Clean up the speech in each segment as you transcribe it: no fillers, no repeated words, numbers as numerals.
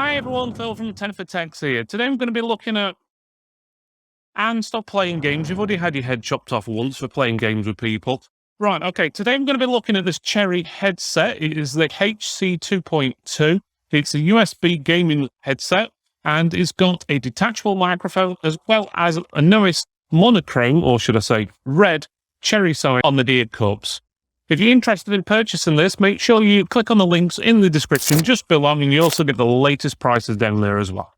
Hi everyone, Phil from 10 for Techs here. Today I'm going to be looking at and stop playing games. You've already had your head chopped off once for playing games with people. Right, okay, today I'm going to be looking at this Cherry headset. It is the HC 2.2. It's a USB gaming headset and it's got a detachable microphone as well as a nice monochrome, or should I say red, cherry sign on the ear cups. If you're interested in purchasing this, make sure you click on the links in the description just below, and you also get the latest prices down there as well.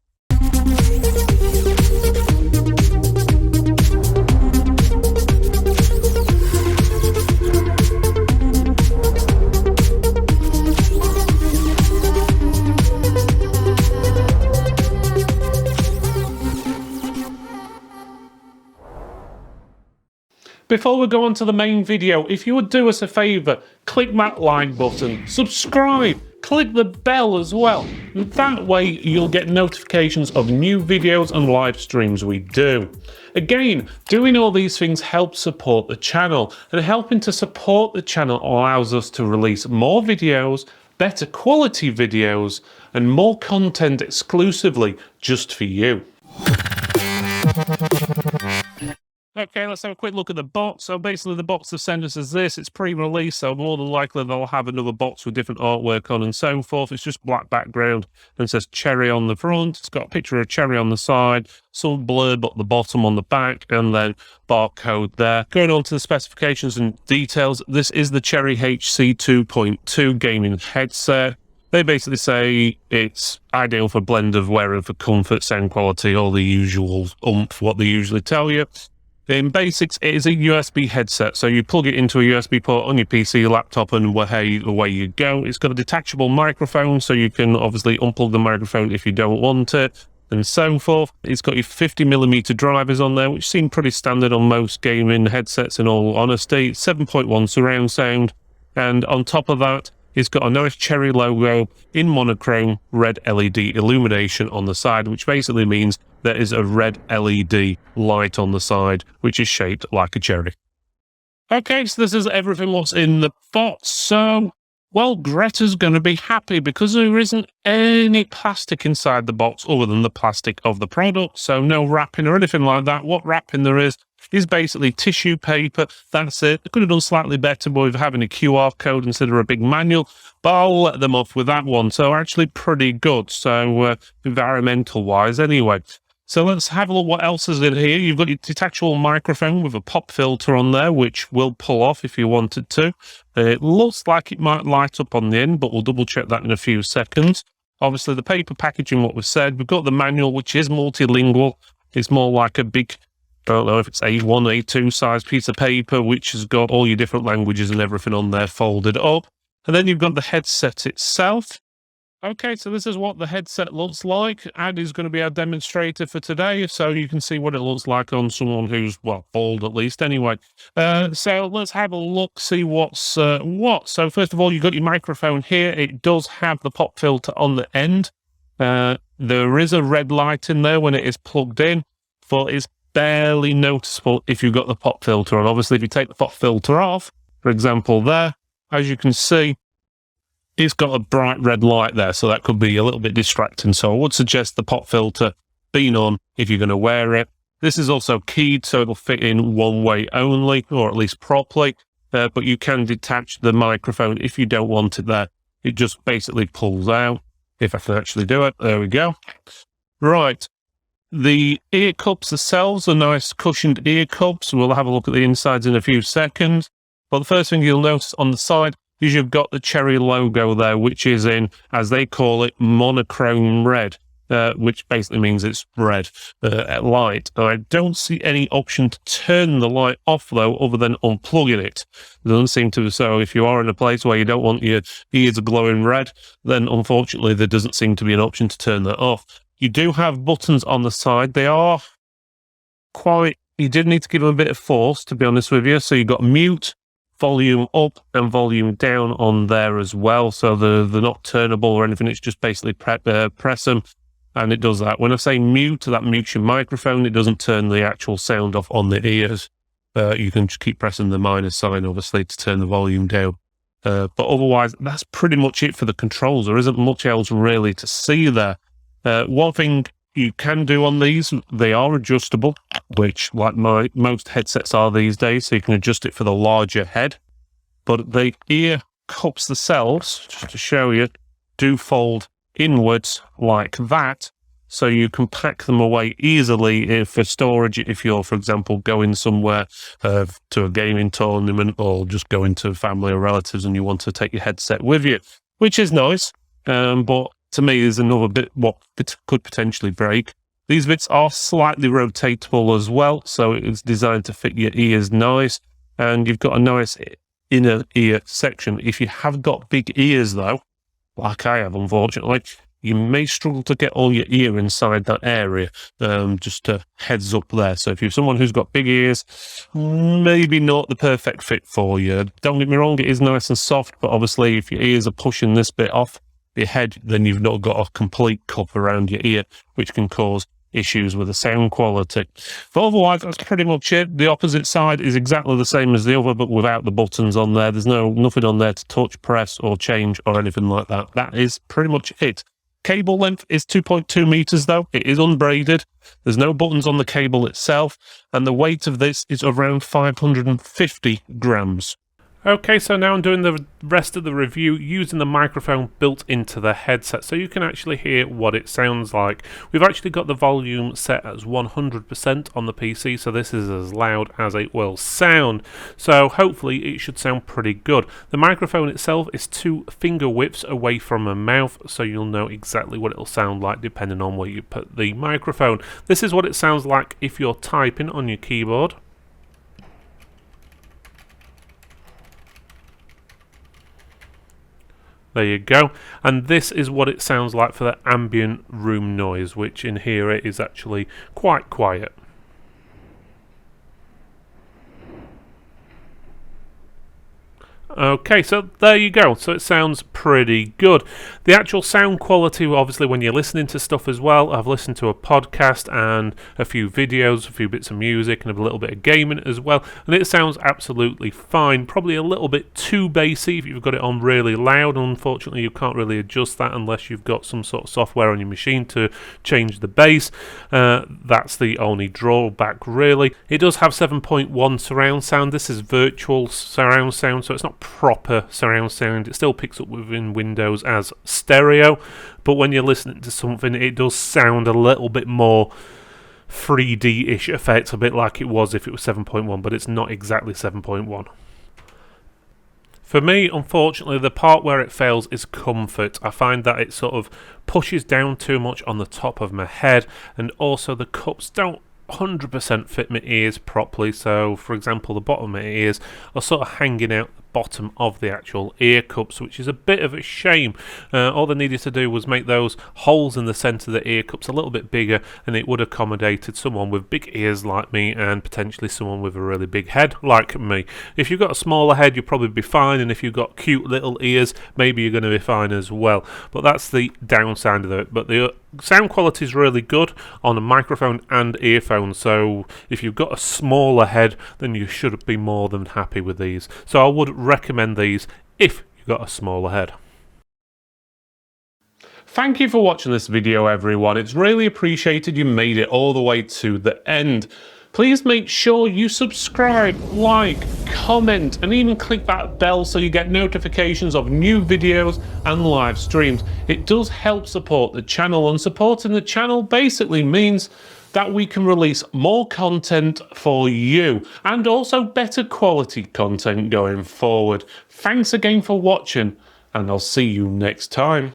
Before we go on to the main video, if you would do us a favour, click that like button, subscribe, click the bell as well. And that way you'll get notifications of new videos and live streams we do. Again, doing all these things helps support the channel, and helping to support the channel allows us to release more videos, better quality videos, and more content exclusively just for you. Okay, let's have a quick look at the box. So basically the box they've sent us is this. It's pre-release, so more than likely they'll have another box with different artwork on and so forth. It's just black background and it says Cherry on the front. It's got a picture of Cherry on the side, some blurb at the bottom on the back, and then barcode there. Going on to the specifications and details, this is the Cherry HC 2.2 gaming headset. They basically say it's ideal for a blend of wearing for comfort, sound quality, all the usual what they usually tell you. In basics, it is a USB headset, so you plug it into a USB port on your PC, laptop, and away you go. It's got a detachable microphone, so you can obviously unplug the microphone if you don't want it, and so forth. It's got your 50mm drivers on there, which seem pretty standard on most gaming headsets in all honesty. 7.1 surround sound, and on top of that, it's got a nice Cherry logo in monochrome red LED illumination on the side, which basically means there is a red LED light on the side, which is shaped like a cherry. Okay, so this is everything what's in the box. So, well, Greta's going to be happy because there isn't any plastic inside the box other than the plastic of the product. So no wrapping or anything like that. What wrapping there is basically tissue paper. That's it. They could have done slightly better with having a QR code instead of a big manual, but I'll let them off with that one. So actually pretty good. So environmental wise anyway. So let's have a look what else is in here. You've got your detachable microphone with a pop filter on there, which will pull off if you wanted to. It looks like it might light up on the end, but we'll double check that in a few seconds. Obviously the paper packaging, what we've said. We've got the manual, which is multilingual. It's more like a big, I don't know if it's A1, A2 size piece of paper, which has got all your different languages and everything on there folded up. And then you've got the headset itself. Okay, so this is what the headset looks like. Addy's going to be our demonstrator for today, so you can see what it looks like on someone who's, well, bald at least anyway. So let's have a look, see what's what. So first of all, you've got your microphone here. It does have the pop filter on the end. There is a red light in there when it is plugged in, but it's barely noticeable if you've got the pop filter on. Obviously, if you take the pop filter off, for example there, as you can see, it's got a bright red light there, so that could be a little bit distracting. So I would suggest the pop filter being on if you're going to wear it. This is also keyed, so it'll fit in one way only, or at least properly. But you can detach the microphone if you don't want it there. It just basically pulls out. If I can actually do it, there we go. Right. The ear cups themselves are nice cushioned ear cups. We'll have a look at the insides in a few seconds. But the first thing you'll notice on the side is you've got the Cherry logo there, which is in, as they call it, monochrome red, which basically means it's red light. I don't see any option to turn the light off, though, other than unplugging it. It doesn't seem to be so. If you are in a place where you don't want your ears glowing red, then unfortunately there doesn't seem to be an option to turn that off. You do have buttons on the side. They are quite, you did need to give them a bit of force, to be honest with you. So you've got mute, volume up and volume down on there as well, so they're not turnable or anything. It's just basically press them and it does that. When I say mute, that mutes your microphone. It doesn't turn the actual sound off on the ears. You can just keep pressing the minus sign obviously to turn the volume down. But otherwise, that's pretty much it for the controls. There isn't much else really to see there. One thing you can do on these, they are adjustable, which like most headsets are these days, so you can adjust it for the larger head. But the ear cups themselves, just to show you, do fold inwards like that, so you can pack them away easily for storage if you're, for example, going somewhere to a gaming tournament, or just going to family or relatives and you want to take your headset with you, which is nice. But to me, there's another bit what could potentially break. These bits are slightly rotatable as well, so it's designed to fit your ears nice, and you've got a nice inner ear section. If you have got big ears though, like I have unfortunately, you may struggle to get all your ear inside that area. Just a heads up there. So if you're someone who's got big ears, maybe not the perfect fit for you. Don't get me wrong, it is nice and soft, but obviously if your ears are pushing this bit off your head, then you've not got a complete cup around your ear, which can cause issues with the sound quality. But otherwise, that's pretty much it. The opposite side is exactly the same as the other, but without the buttons on there. There's nothing on there to touch, press, or change, or anything like that. That is pretty much it. Cable length is 2.2 meters though. It is unbraided. There's no buttons on the cable itself, and the weight of this is around 550 grams. Okay, so now I'm doing the rest of the review using the microphone built into the headset, so you can actually hear what it sounds like. We've actually got the volume set as 100% on the PC, so this is as loud as it will sound. So hopefully it should sound pretty good. The microphone itself is 2 finger widths away from my mouth, so you'll know exactly what it'll sound like depending on where you put the microphone. This is what it sounds like if you're typing on your keyboard. There you go. And this is what it sounds like for the ambient room noise, which in here it is actually quite quiet. Okay, so there you go. So it sounds pretty good. The actual sound quality, obviously, when you're listening to stuff as well, I've listened to a podcast and a few videos, a few bits of music, and a little bit of gaming as well, and it sounds absolutely fine. Probably a little bit too bassy if you've got it on really loud. Unfortunately, you can't really adjust that unless you've got some sort of software on your machine to change the bass. That's the only drawback, really. It does have 7.1 surround sound. This is virtual surround sound, so it's not proper surround sound. It still picks up within Windows as stereo, but when you're listening to something, it does sound a little bit more 3D-ish effect, a bit like it was if it was 7.1, but it's not exactly 7.1. For me, unfortunately, the part where it fails is comfort. I find that it sort of pushes down too much on the top of my head, and also the cups don't 100% fit my ears properly. So, for example, the bottom of my ears are sort of hanging out the bottom of the actual ear cups, which is a bit of a shame. All they needed to do was make those holes in the centre of the ear cups a little bit bigger, and it would have accommodated someone with big ears like me, and potentially someone with a really big head like me. If you've got a smaller head, you'll probably be fine, and if you've got cute little ears, maybe you're going to be fine as well. But that's the downside of it. But the sound quality is really good on a microphone and earphones, so if you've got a smaller head, then you should be more than happy with these. So I would recommend these if you've got a smaller head. Thank you for watching this video, everyone. It's really appreciated you made it all the way to the end. Please make sure you subscribe, like, comment, and even click that bell so you get notifications of new videos and live streams. It does help support the channel, and supporting the channel basically means that we can release more content for you, and also better quality content going forward. Thanks again for watching, and I'll see you next time.